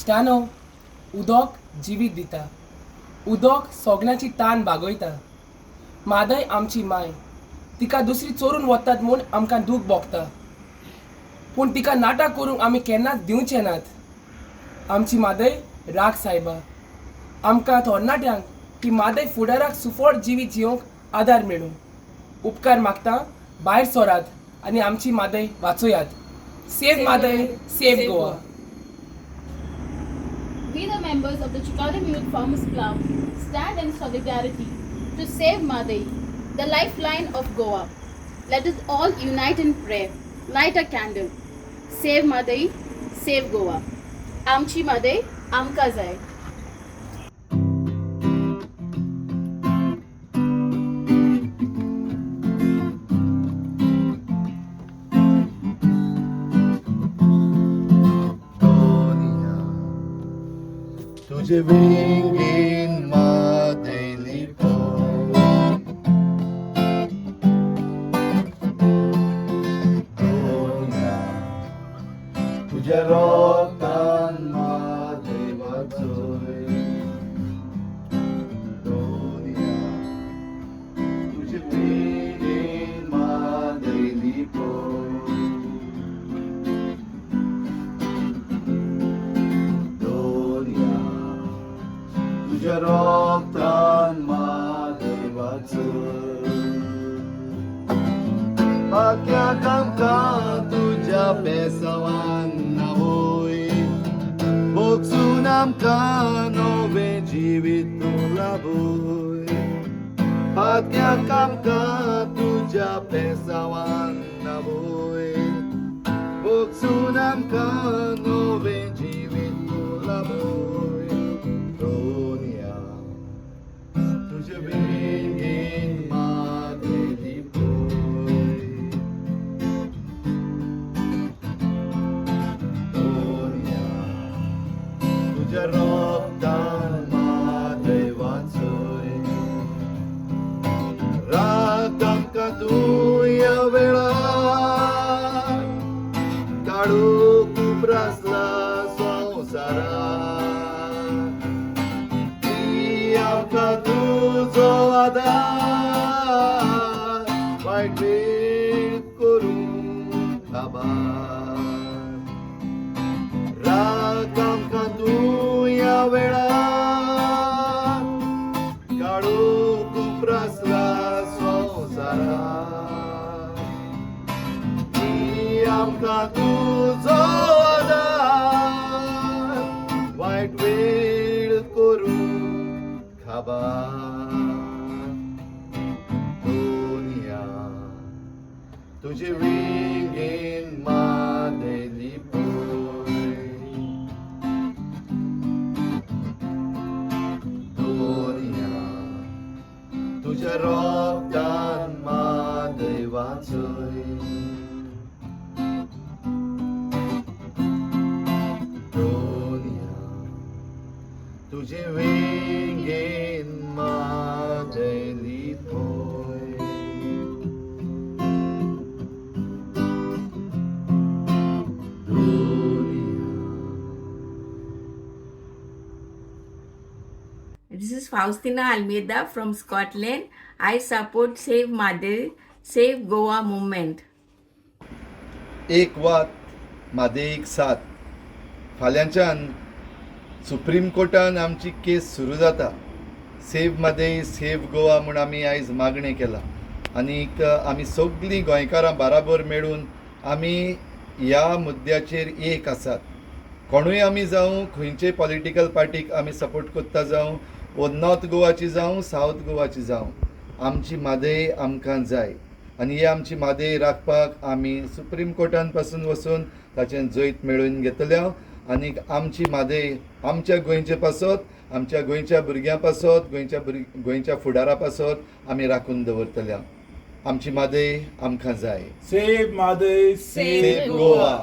इश्टानो, उदक जिवीत दिता. उदक सोगण्याची तान भागयता. म्हादय आमची माय. तिका दुसरी चोरून वतात म्हूण आमकां दूख भोगता. पूण तिका नाटक करूंक आमी केन्नाच दिवचे नात. आमची म्हादय राग सायबा. आमकां थोडनाट्यांक ती म्हादय फुडाराक सुफोट जिवीत जिवंक आदार मेळूं. उपकार मागता भायर सोरात आनी आमची म्हादय वाचोयात. Save Mhadei, save Goa. We, the members of the Chicalim Youth Farmers Club, stand in solidarity to save Mhadei, the lifeline of Goa. Let us all unite in prayer. Light a candle. Save Mhadei, save Goa. Amchi Mhadei, amka jai. तुझे विंगीन Mhadei लिपोन दोन्या तुझ्या रोगतान Mhadei वाचोय दोन्या तुझे विंगीन Mhadei लिपोन तुझ्या रोगतान Mhadei वाचोय भाग्याक आमकां तुज्या पेसावान नावोय भोगसून आमकां नवें जिवीत तूं लाभोय भाग्याक आमकां तुज्या पेसावान नावोय भोगसून आमकां नवें जिवीत तूं लाभोय तुझे विंगीन Mhadei लिपोय दोन्या तुझ्या रोगतान Mhadei वाचोय राग आमकां तूं ह्या वेळार काडूंक उप्रासला संवसारार आमकां तुजो आदार वायट वेळ करूं काबार राग आमकां तूं ह्या वेळार काडूंक उप्रासला संवसारार आमकां तुजो आदार वायट वेळ करूं दोन्या तुझे विंगीन Mhadei लिपोय दोन्या तुझ्या रोगतान Mhadei वाचोय दोन्या तुझे विंगीन Mhadei लिपोय This is Faustina Almeida from Scotland. I support Save Mhadei, Save Goa movement. एक वात म्हादेईक साथ फाल्यांच्यान सुप्रीम कोर्टान आमची केस सुरू जाता. सेव म्हादई सेव गोवा म्हूण आमी आयज मागणें केलां आनीक आमी सगळीं गोंयकारां बाराबर मेळून आमी ह्या मुद्द्याचेर एक आसात. कोणूय आमी जावं खंयचे पॉलिटिकल पार्टीक आमी सपोर्ट करता जावं वो नॉर्थ गोवाची जावं सावथ गोवाची जावं आमची म्हादई आमकां जाय आनी ही आमची म्हादई राखपाक आमी सुप्रीम कोर्टान पासून वचून ताचें जैत मेळून घेतल्या आनीक आमची म्हादई आमच्या गोंयचे पासत आमच्या गोंयच्या भुरग्यां पासत गोंयच्या फुडारा पासत आमी राखून दवरतल्या. आमची म्हादई आमकां जाय. Save Mhadei, save Goa.